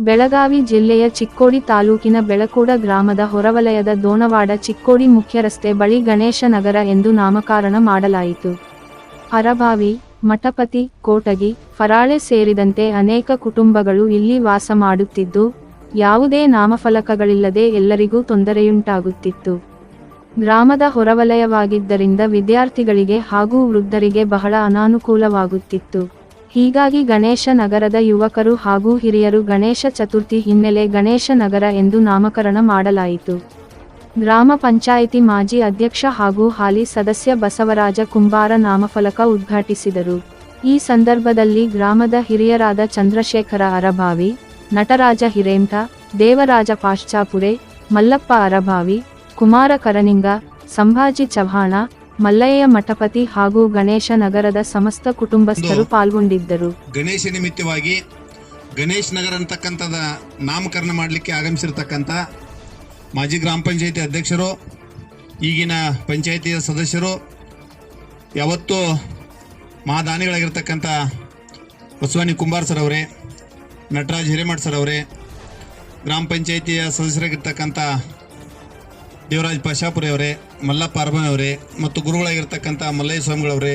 ಬೆಳಗಾವಿ ಜಿಲ್ಲೆಯ ಚಿಕ್ಕೋಡಿ ತಾಲೂಕಿನ ಬೆಳಕೂಡ ಗ್ರಾಮದ ಹೊರವಲಯದ ದೋಣವಾಡ ಚಿಕ್ಕೋಡಿ ಮುಖ್ಯ ರಸ್ತೆ ಬಳಿ ಗಣೇಶ ನಗರ ಎಂದು ನಾಮಕರಣ ಮಾಡಲಾಯಿತು. ಅರಭಾವಿ, ಮಠಪತಿ, ಕೋಟಗಿ, ಫರಾಳೆ ಸೇರಿದಂತೆ ಅನೇಕ ಕುಟುಂಬಗಳು ಇಲ್ಲಿ ವಾಸ ಮಾಡುತ್ತಿದ್ದು, ಯಾವುದೇ ನಾಮಫಲಕಗಳಿಲ್ಲದೆ ಎಲ್ಲರಿಗೂ ತೊಂದರೆಯುಂಟಾಗುತ್ತಿತ್ತು. ಗ್ರಾಮದ ಹೊರವಲಯವಾಗಿದ್ದರಿಂದ ವಿದ್ಯಾರ್ಥಿಗಳಿಗೆ ಹಾಗೂ ವೃದ್ಧರಿಗೆ ಬಹಳ ಅನಾನುಕೂಲವಾಗುತ್ತಿತ್ತು. ಹೀಗಾಗಿ ಗಣೇಶ ನಗರದ ಯುವಕರು ಹಾಗೂ ಹಿರಿಯರು ಗಣೇಶ ಚತುರ್ಥಿ ಹಿನ್ನೆಲೆ ಗಣೇಶ ನಗರ ಎಂದು ನಾಮಕರಣ ಮಾಡಲಾಯಿತು. ಗ್ರಾಮ ಪಂಚಾಯಿತಿ ಮಾಜಿ ಅಧ್ಯಕ್ಷ ಹಾಗೂ ಹಾಲಿ ಸದಸ್ಯ ಬಸವರಾಜ ಕುಂಬಾರ ನಾಮಫಲಕ ಉದ್ಘಾಟಿಸಿದರು. ಈ ಸಂದರ್ಭದಲ್ಲಿ ಗ್ರಾಮದ ಹಿರಿಯರಾದ ಚಂದ್ರಶೇಖರ ಅರಭಾವಿ, ನಟರಾಜ ಹಿರೇಮಠ, ದೇವರಾಜ ಪಾಶ್ಚಾಪುರೆ, ಮಲ್ಲಪ್ಪ ಅರಭಾವಿ, ಕುಮಾರ ಕರನಿಂಗ, ಸಂಭಾಜಿ ಚವ್ಹಾಣ, ಮಲ್ಲಯ್ಯ ಮಠಪತಿ ಹಾಗೂ ಗಣೇಶ ನಗರದ ಸಮಸ್ತ ಕುಟುಂಬಸ್ಥರು ಪಾಲ್ಗೊಂಡಿದ್ದರು. ಗಣೇಶ ನಿಮಿತ್ತವಾಗಿ ಗಣೇಶ್ ನಗರ ಅಂತಕ್ಕಂಥದ ನಾಮಕರಣ ಮಾಡಲಿಕ್ಕೆ ಆಗಮಿಸಿರ್ತಕ್ಕಂಥ ಮಾಜಿ ಗ್ರಾಮ ಪಂಚಾಯಿತಿ ಅಧ್ಯಕ್ಷರು, ಈಗಿನ ಪಂಚಾಯಿತಿಯ ಸದಸ್ಯರು, ಯಾವತ್ತೂ ಮಹಾದಾನಿಗಳಾಗಿರ್ತಕ್ಕಂಥ ಬಸವಾನಿ ಕುಂಬಾರ್ ಸರ್ ಅವರೇ, ನಟರಾಜ್ ಹಿರೇಮಠ್ ಸರ್ ಅವರೇ, ಗ್ರಾಮ ಪಂಚಾಯಿತಿಯ ಸದಸ್ಯರಾಗಿರ್ತಕ್ಕಂಥ ದೇವರಾಜ್ ಪಾಶಾಪುರಿ ಅವರೇ, ಮಲ್ಲಪ್ಪ ಅರಭಾವಿ ಅವರೇ ಮತ್ತು ಗುರುಗಳಾಗಿರ್ತಕ್ಕಂಥ ಮಲ್ಲಯ್ಯ ಸ್ವಾಮಿಗಳವರೇ,